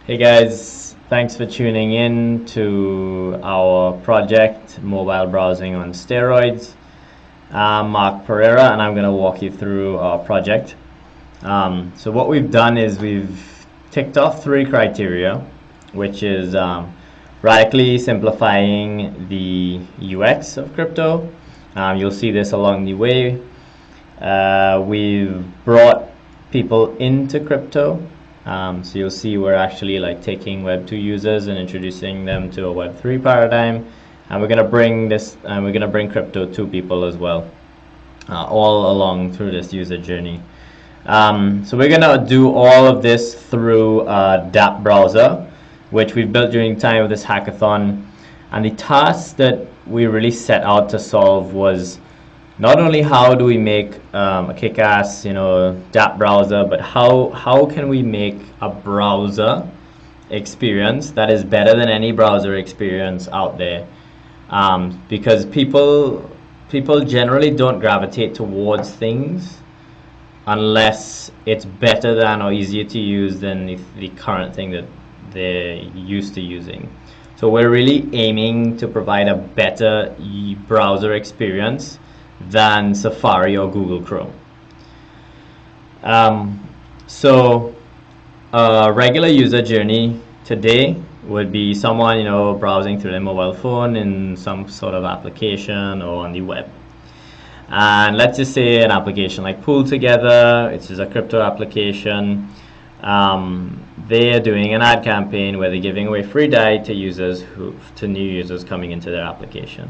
Hey guys, thanks for tuning in to our project, Mobile Browsing on Steroids. I'm Mark Pereira and I'm going to walk you through our project. So what we've done is we've ticked off 3 criteria, which is radically simplifying the UX of crypto. You'll see this along the way. We've brought people into crypto. So you'll see we're actually taking Web 2 users and introducing them to a Web 3 paradigm, and we're gonna bring crypto to people as well, all along through this user journey. So we're gonna do all of this through a dApp browser, which we've built during time of this hackathon. And the task that we really set out to solve was not only how do we make a kick-ass, dApp browser, but how can we make a browser experience that is better than any browser experience out there? Because people generally don't gravitate towards things unless it's better than or easier to use than the current thing that they're used to using. So we're really aiming to provide a better browser experience than Safari or Google Chrome. So a regular user journey today would be someone browsing through their mobile phone in some sort of application or on the web. And let's just say an application like Pool Together, which is a crypto application. They're doing an ad campaign where they're giving away free DAI to new users coming into their application.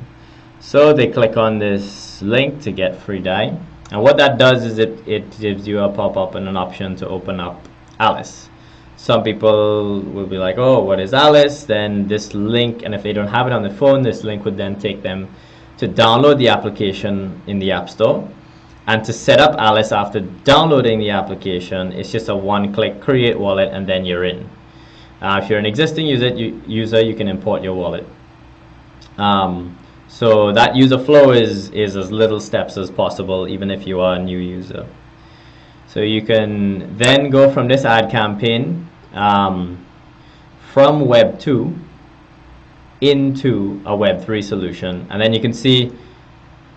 So they click on this link to get free DAI, and what that does is it gives you a pop-up and an option to open up Alice. Some people will be like, oh, what is Alice? Then this link, and if they don't have it on their phone, this link would then take them to download the application in the App Store. And to set up Alice after downloading the application, it's just a one-click create wallet, and then you're in. If you're an existing user, you can import your wallet. So that user flow is as little steps as possible, even if you are a new user. So you can then go from this ad campaign from Web 2 into a Web 3 solution. And then you can see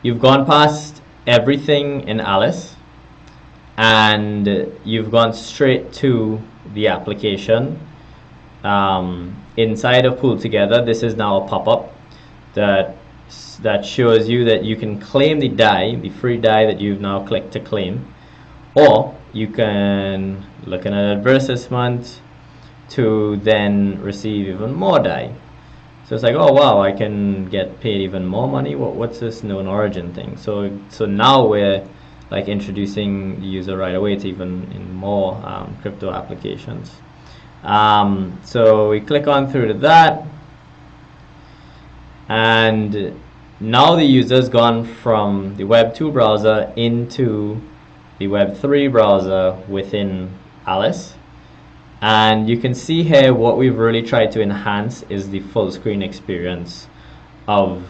you've gone past everything in Alice and you've gone straight to the application. Inside of Pool Together, this is now a pop-up that shows you that you can claim the DAI, the free DAI that you've now clicked to claim, or you can look at an advertisement to then receive even more DAI. So it's like, oh wow, I can get paid even more money. What's this known origin thing? So now we're introducing the user right away to even in more crypto applications. So we click on through to that, and now the user's gone from the Web 2 browser into the Web 3 browser within Alice. And you can see here what we've really tried to enhance is the full screen experience of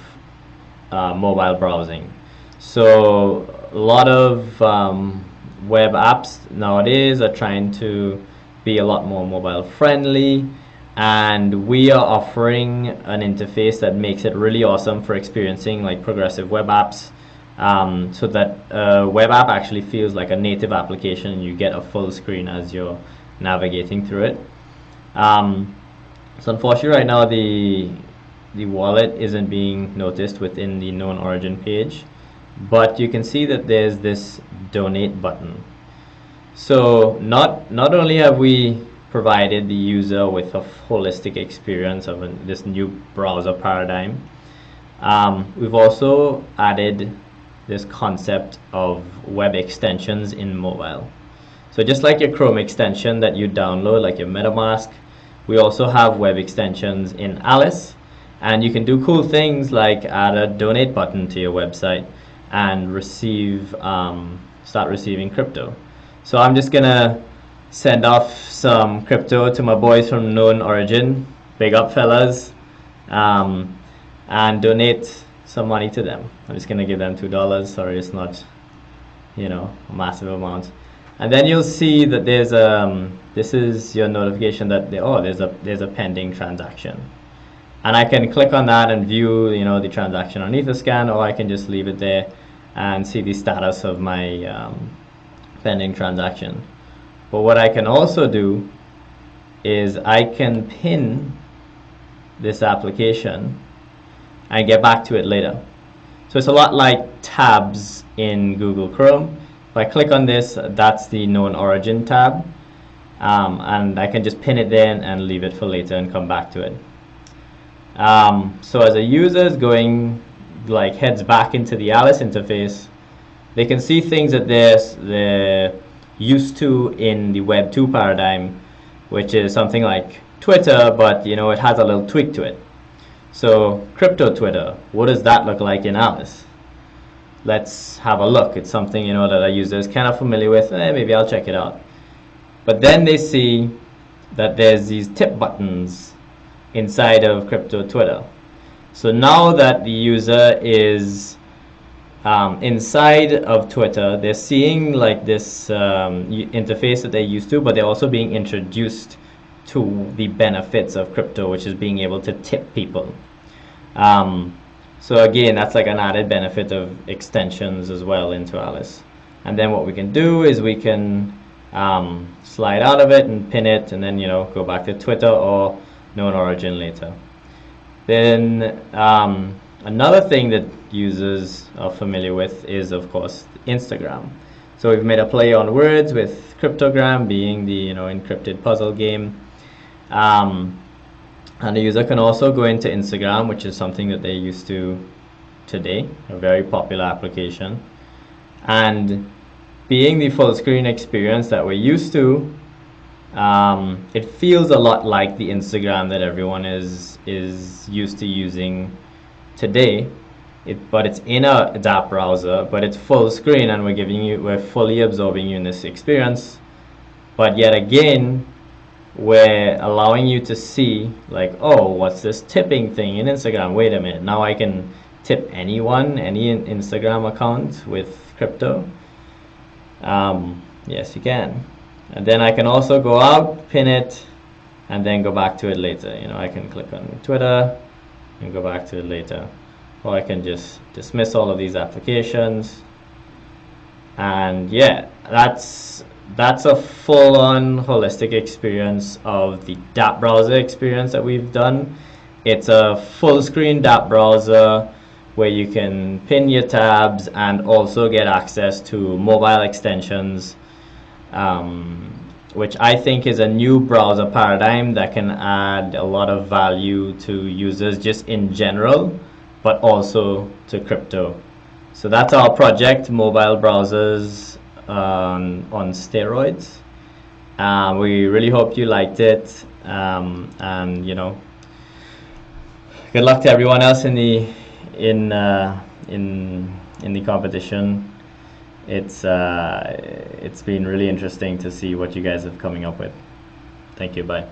mobile browsing. So a lot of web apps nowadays are trying to be a lot more mobile friendly, and we are offering an interface that makes it really awesome for experiencing progressive web apps, so that a web app actually feels like a native application and you get a full screen as you're navigating through it. So unfortunately right now the wallet isn't being noticed within the known origin page, but you can see that there's this donate button. So not only have we provided the user with a holistic experience of this new browser paradigm, we've also added this concept of web extensions in mobile. So just like your Chrome extension that you download, like your MetaMask, we also have web extensions in Alice, and you can do cool things like add a donate button to your website and start receiving crypto. So I'm just gonna send off some crypto to my boys from Known Origin, big up fellas, and donate some money to them. I'm just gonna give them $2. Sorry, it's not a massive amount. And then you'll see that there's this is your notification that there's a pending transaction. And I can click on that and view, the transaction on Etherscan, or I can just leave it there and see the status of my pending transaction. But what I can also do is I can pin this application and get back to it later. So it's a lot like tabs in Google Chrome. If I click on this, that's the known origin tab, and I can just pin it there and leave it for later and come back to it. So as a user is going, heads back into the Alice interface, they can see things that they're used to in the Web 2 paradigm, which is something like Twitter, but it has a little tweak to it. So crypto Twitter, what does that look like in Alice? Let's have a look. It's something that a user is kind of familiar with. Maybe I'll check it out. But then they see that there's these tip buttons inside of crypto Twitter. So now that the user is inside of Twitter, they're seeing this interface that they're used to, but they're also being introduced to the benefits of crypto, which is being able to tip people. So again, that's like an added benefit of extensions as well into Alice. And then what we can do is we can slide out of it and pin it, and then go back to Twitter or known origin later. Then another thing that users are familiar with is, of course, Instagram. So we've made a play on words with cryptogram being the encrypted puzzle game. And the user can also go into Instagram, which is something that they're used to today, a very popular application. And being the full screen experience that we're used to, it feels a lot like the Instagram that everyone is used to using today. But it's in a dApp browser, but it's full screen, and we're fully absorbing you in this experience. But yet again, we're allowing you to see, oh, what's this tipping thing in Instagram? Wait a minute, now I can tip anyone, any Instagram account with crypto. Yes, you can. And then I can also go out, pin it, and then go back to it later. I can click on Twitter and go back to it later. Or I can just dismiss all of these applications. And yeah, that's a full-on holistic experience of the dApp browser experience that we've done. It's a full-screen dApp browser where you can pin your tabs and also get access to mobile extensions, which I think is a new browser paradigm that can add a lot of value to users just in general, but also to crypto. So that's our project, mobile browsers on steroids. We really hope you liked it, and good luck to everyone else in the competition. It's been really interesting to see what you guys have coming up with. Thank you. Bye.